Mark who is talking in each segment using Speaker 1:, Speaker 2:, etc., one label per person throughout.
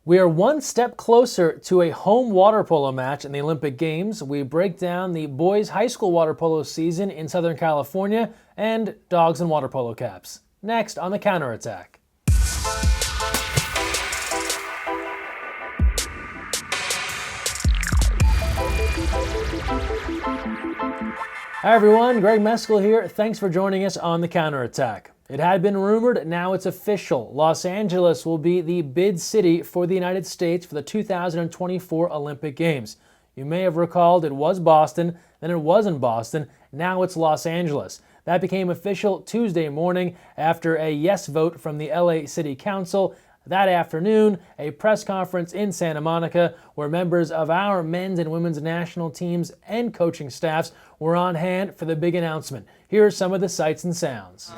Speaker 1: We are one step closer to a home water polo match in the Olympic Games. We break down the boys' high school water polo season in Southern California and dogs and water polo caps. Next on the Counterattack. Hi everyone, Greg Mescall here. Thanks for joining us on the Counterattack. It had been rumored, now it's official. Los Angeles will be the bid city for the United States for the 2024 Olympic Games. You may have recalled it was Boston, then it wasn't Boston, now it's Los Angeles. That became official Tuesday morning after a yes vote from the LA City Council. That afternoon, a press conference in Santa Monica where members of our men's and women's national teams and coaching staffs were on hand for the big announcement. Here are some of the sights and sounds.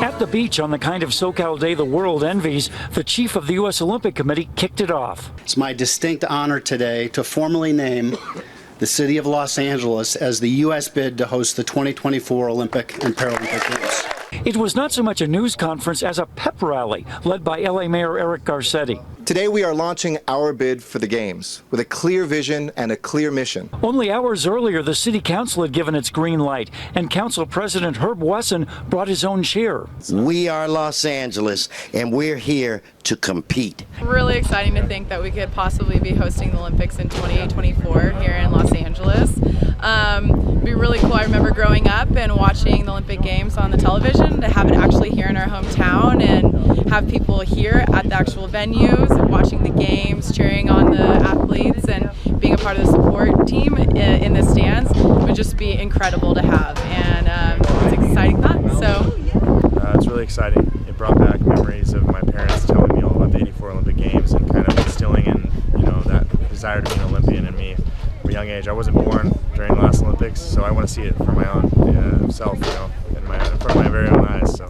Speaker 2: At the beach on the kind of SoCal day the world envies, the chief of the U.S. Olympic Committee kicked it off.
Speaker 3: It's my distinct honor today to formally name the city of Los Angeles as the U.S. bid to host the 2024 Olympic and Paralympic Games.
Speaker 2: It was not so much a news conference as a pep rally led by LA Mayor Eric Garcetti.
Speaker 4: Today we are launching our bid for the Games with a clear vision and a clear mission.
Speaker 2: Only hours earlier, the City Council had given its green light, and Council President Herb Wesson brought his own chair.
Speaker 5: We are Los Angeles, and we're here to compete.
Speaker 6: Really exciting to think that we could possibly be hosting the Olympics in 2024 here in Los Angeles. It'd be really cool. I remember growing up and watching the Olympic Games on the television, to have it actually here in our hometown and have people here at the actual venues and watching the games, cheering on the athletes and being a part of the support team in the stands would just be incredible to have, and it's an exciting thought. So
Speaker 7: it's really exciting. It brought back memories of my parents telling me all about the '84 Olympic Games and kind of instilling in that desire to be an Olympian in me from a young age. I wasn't born during the last Olympics, so I want to see it for my own self, in front of my very own eyes.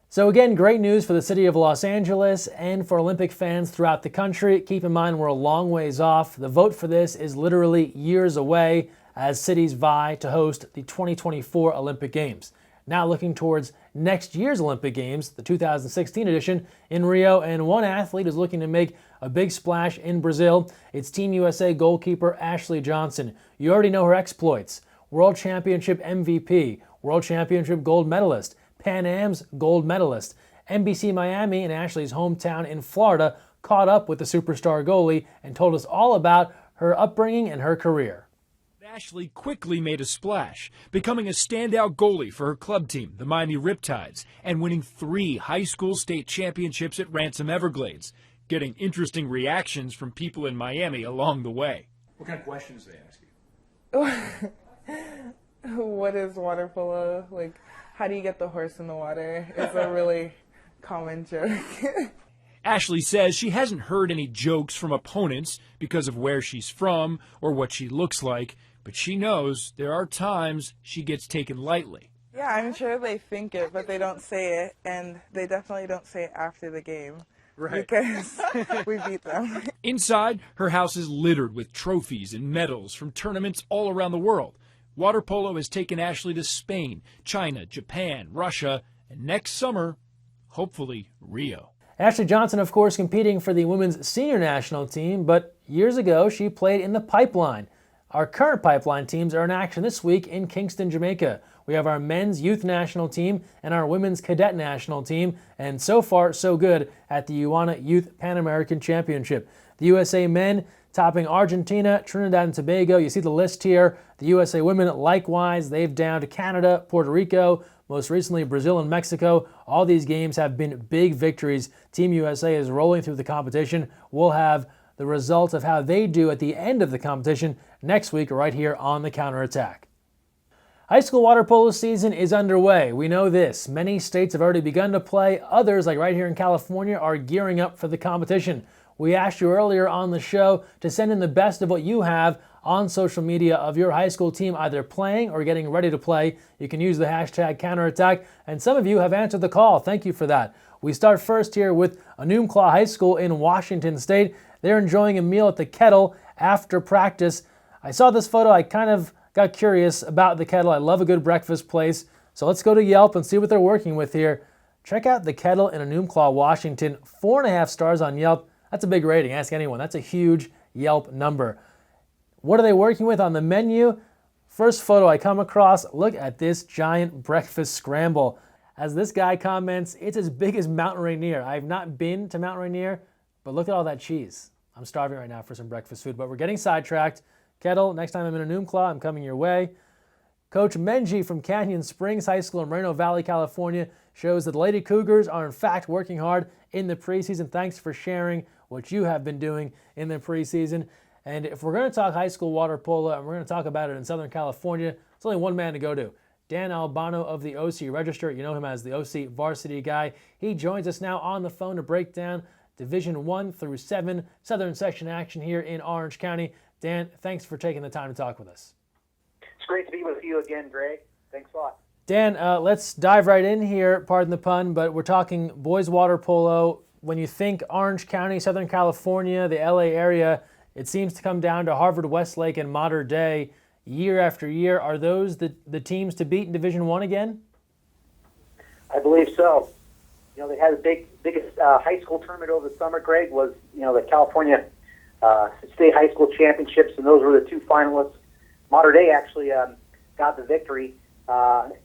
Speaker 1: So again, great news for the city of Los Angeles and for Olympic fans throughout the country. Keep in mind we're a long ways off. The vote for this is literally years away as cities vie to host the 2024 Olympic Games. Now looking towards next year's Olympic Games, the 2016 edition in Rio, and one athlete is looking to make a big splash in Brazil. It's Team USA goalkeeper Ashley Johnson. You already know her exploits. World Championship MVP, World Championship gold medalist, Pan Am's gold medalist. NBC Miami in Ashley's hometown in Florida caught up with the superstar goalie and told us all about her upbringing and her career.
Speaker 8: Ashley quickly made a splash, becoming a standout goalie for her club team, the Miami Riptides, and winning 3 high school state championships at Ransom Everglades, getting interesting reactions from people in Miami along the way.
Speaker 9: What kind of questions do they ask you?
Speaker 10: What is water polo? How do you get the horse in the water? It's a really common joke.
Speaker 8: Ashley says she hasn't heard any jokes from opponents because of where she's from or what she looks like, but she knows there are times she gets taken lightly.
Speaker 10: Yeah, I'm sure they think it, but they don't say it, and they definitely don't say it after the game.
Speaker 8: Right.
Speaker 10: Because we beat them.
Speaker 8: Inside, her house is littered with trophies and medals from tournaments all around the world. Water polo has taken Ashley to Spain, China, Japan, Russia, and next summer, hopefully, Rio.
Speaker 1: Ashley Johnson, of course, competing for the women's senior national team, but years ago she played in the Pipeline. Our current Pipeline teams are in action this week in Kingston, Jamaica. We have our men's youth national team and our women's cadet national team, and so far, so good at the UANA Youth Pan American Championship. The USA men topping Argentina, Trinidad and Tobago. You see the list here. The USA women, likewise, they've downed Canada, Puerto Rico, most recently Brazil and Mexico. All these games have been big victories. Team USA is rolling through the competition. We'll have the results of how they do at the end of the competition next week right here on the Counterattack. High school water polo season is underway. We know this. Many states have already begun to play. Others, like right here in California, are gearing up for the competition. We asked you earlier on the show to send in the best of what you have on social media of your high school team either playing or getting ready to play. You can use the hashtag Counterattack, and some of you have answered the call. Thank you for that. We start first here with Enumclaw High School in Washington State. They're enjoying a meal at the Kettle after practice. I saw this photo. I kind of got curious about the Kettle. I love a good breakfast place. So let's go to Yelp and see what they're working with here. Check out the Kettle in Enumclaw, Washington. 4.5 stars on Yelp. That's a big rating. Ask anyone. That's a huge Yelp number. What are they working with on the menu? First photo I come across, look at this giant breakfast scramble. As this guy comments, it's as big as Mount Rainier. I've not been to Mount Rainier, but look at all that cheese. I'm starving right now for some breakfast food, but we're getting sidetracked. Kettle, next time I'm in Enumclaw, I'm coming your way. Coach Menji from Canyon Springs High School in Moreno Valley, California, shows that the Lady Cougars are in fact working hard in the preseason. Thanks for sharing what you have been doing in the preseason. And if we're going to talk high school water polo, and we're going to talk about it in Southern California, it's only one man to go to. Dan Albano of the OC Register. You know him as the OC Varsity Guy. He joins us now on the phone to break down Division 1 through 7 Southern Section action here in Orange County. Dan, thanks for taking the time to talk with us.
Speaker 11: It's great to be with you again, Greg. Thanks a lot.
Speaker 1: Dan, let's dive right in here, pardon the pun, but we're talking boys water polo. When you think Orange County, Southern California, the LA area, it seems to come down to Harvard Westlake and Mater Dei year after year. Are those the teams to beat in Division 1 again?
Speaker 11: I believe so. You know, they had the biggest high school tournament over the summer, Greg, was, you know, the California State High School Championships, and those were the two finalists. Mater Dei actually got the victory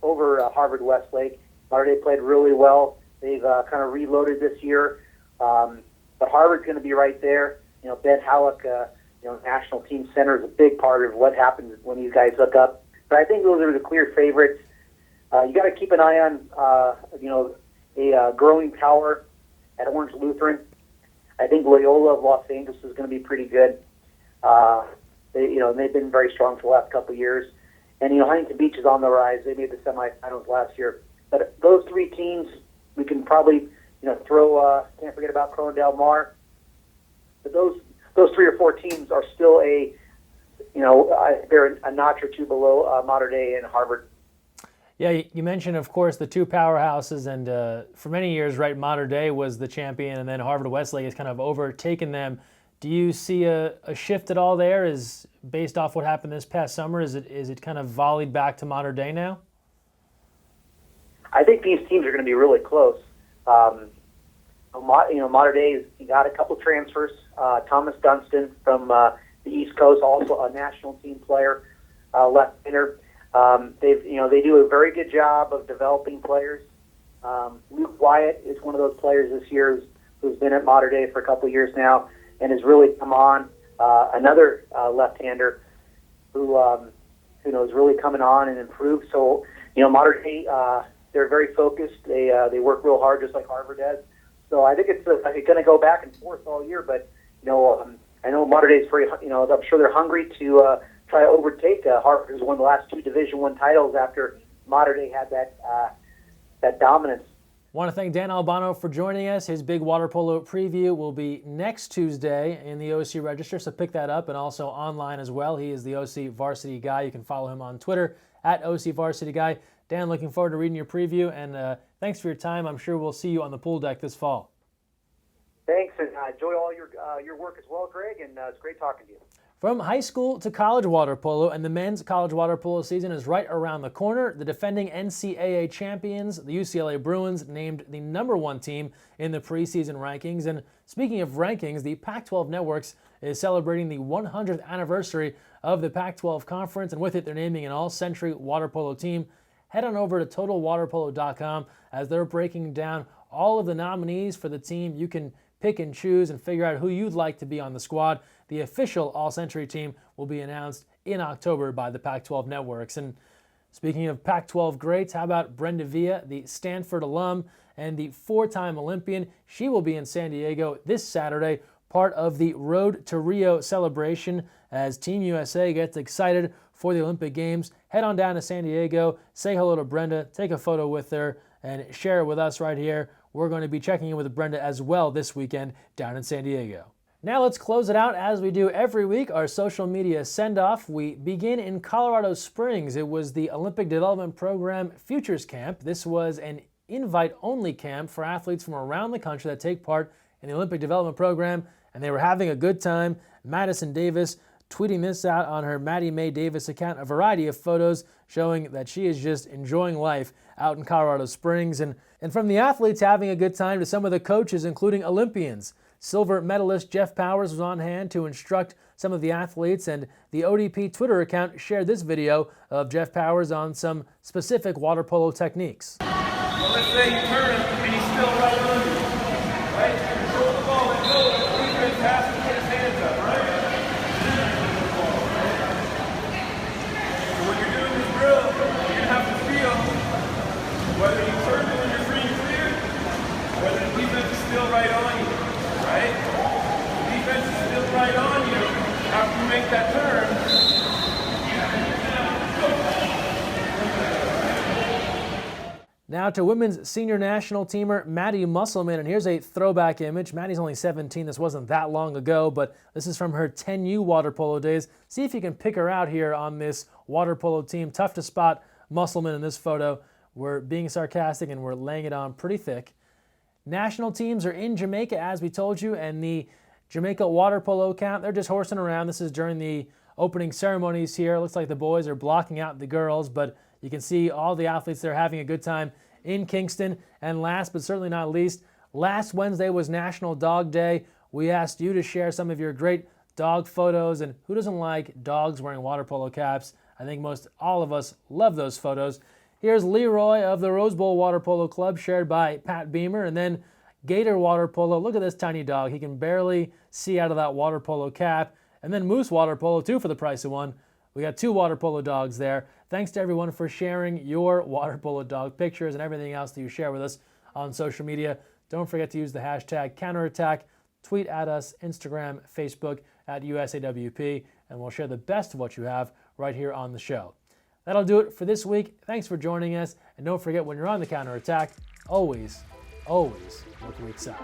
Speaker 11: over Harvard Westlake. Mater Dei played really well. They've kind of reloaded this year. But Harvard's going to be right there. You know, Ben Halleck, you know, national team center is a big part of what happens when these guys hook up. But I think those are the clear favorites. You got to keep an eye on, you know, a growing power at Orange Lutheran. I think Loyola of Los Angeles is going to be pretty good. You know, they've been very strong for the last couple of years. And, you know, Huntington Beach is on the rise. They made the semifinals last year. But those three teams, we can probably, you know, throw, can't forget about Corona Del Mar. But those 3 or 4 teams are still you know, they're a notch or two below Mater Dei and Harvard.
Speaker 1: Yeah, you mentioned, of course, the two powerhouses, and for many years, right, Mater Dei was the champion, and then Harvard Westlake has kind of overtaken them. Do you see a shift at all there? Is based off what happened this past summer? Is it kind of volleyed back to Mater Dei now?
Speaker 11: I think these teams are going to be really close. You know, Mater Dei got a couple transfers. Thomas Dunstan from the East Coast, also a national team player, left-hander. They do a very good job of developing players. Luke Wyatt is one of those players this year who's been at Mater Dei for a couple of years now and has really come on. Another left-hander who knows really coming on and improved. So, you know, Mater Dei, they're very focused. They work real hard, just like Harvard does. So I think it's going to go back and forth all year. But you know, I know Mater Dei is very. You know, I'm sure they're hungry to try to overtake Harvard, who's won the last 2 Division I titles after Mater Dei had that dominance.
Speaker 1: Want to thank Dan Albano for joining us. His big water polo preview will be next Tuesday in the OC Register, so pick that up, and also online as well. He is the OC Varsity Guy. You can follow him on Twitter at OC Varsity Guy. Dan, looking forward to reading your preview, and thanks for your time. I'm sure we'll see you on the pool deck this fall.
Speaker 11: Thanks, and enjoy all your work as well, Greg, and it's great talking to you.
Speaker 1: From high school to college water polo, and the men's college water polo season is right around the corner. The defending NCAA champions, the UCLA Bruins, named the #1 team in the preseason rankings. And speaking of rankings, the Pac-12 Networks is celebrating the 100th anniversary of the Pac-12 Conference, and with it, they're naming an all-century water polo team. Head on over to TotalWaterPolo.com as they're breaking down all of the nominees for the team. You can pick and choose and figure out who you'd like to be on the squad. The official all-century team will be announced in October by the Pac-12 Networks. And speaking of Pac-12 greats, how about Brenda Villa, the Stanford alum and the 4-time Olympian? She will be in San Diego this Saturday, part of the Road to Rio celebration as Team USA gets excited for the Olympic Games. Head on down to San Diego, say hello to Brenda, take a photo with her, and share it with us right here. We're going to be checking in with Brenda as well this weekend down in San Diego. Now let's close it out as we do every week, our social media send-off. We begin in Colorado Springs. It was the Olympic Development Program Futures Camp. This was an invite-only camp for athletes from around the country that take part in the Olympic Development Program, and they were having a good time. Madison Davis tweeting this out on her Maddie Mae Davis account, a variety of photos showing that she is just enjoying life out in Colorado Springs. And And from the athletes having a good time to some of the coaches, including Olympians. Silver medalist Jeff Powers was on hand to instruct some of the athletes, and the ODP Twitter account shared this video of Jeff Powers on some specific water polo techniques.
Speaker 9: Well, let's say you turn him and he's still right on you, right? Control the ball and go. Defense has to put his hands up, right? So when you're doing this drill, you're going to have to feel whether you turn it when you're free and clear, or whether the defense is still right on you, right? The defense is still right on you after you make that turn.
Speaker 1: Now to women's senior national teamer Maddie Musselman, and here's a throwback image. Maddie's only 17, this wasn't that long ago, but this is from her 10U water polo days. See if you can pick her out here on this water polo team. Tough to spot Musselman in this photo. We're being sarcastic and we're laying it on pretty thick. National teams are in Jamaica, as we told you, and the Jamaica water polo camp, they're just horsing around. This is during the opening ceremonies here. It looks like the boys are blocking out the girls, but you can see all the athletes there having a good time in Kingston. And last but certainly not least, last Wednesday was National Dog Day. We asked you to share some of your great dog photos, and who doesn't like dogs wearing water polo caps? I think most all of us love those photos. Here's Leroy of the Rose Bowl Water Polo Club, shared by Pat Beamer, and then Gator Water Polo. Look at this tiny dog. He can barely see out of that water polo cap. And then Moose Water Polo, too, for the price of one. We got 2 water polo dogs there. Thanks to everyone for sharing your water polo dog pictures and everything else that you share with us on social media. Don't forget to use the hashtag counterattack. Tweet at us, Instagram, Facebook, at USAWP, and we'll share the best of what you have right here on the show. That'll do it for this week. Thanks for joining us. And don't forget, when you're on the counterattack, always look weak side.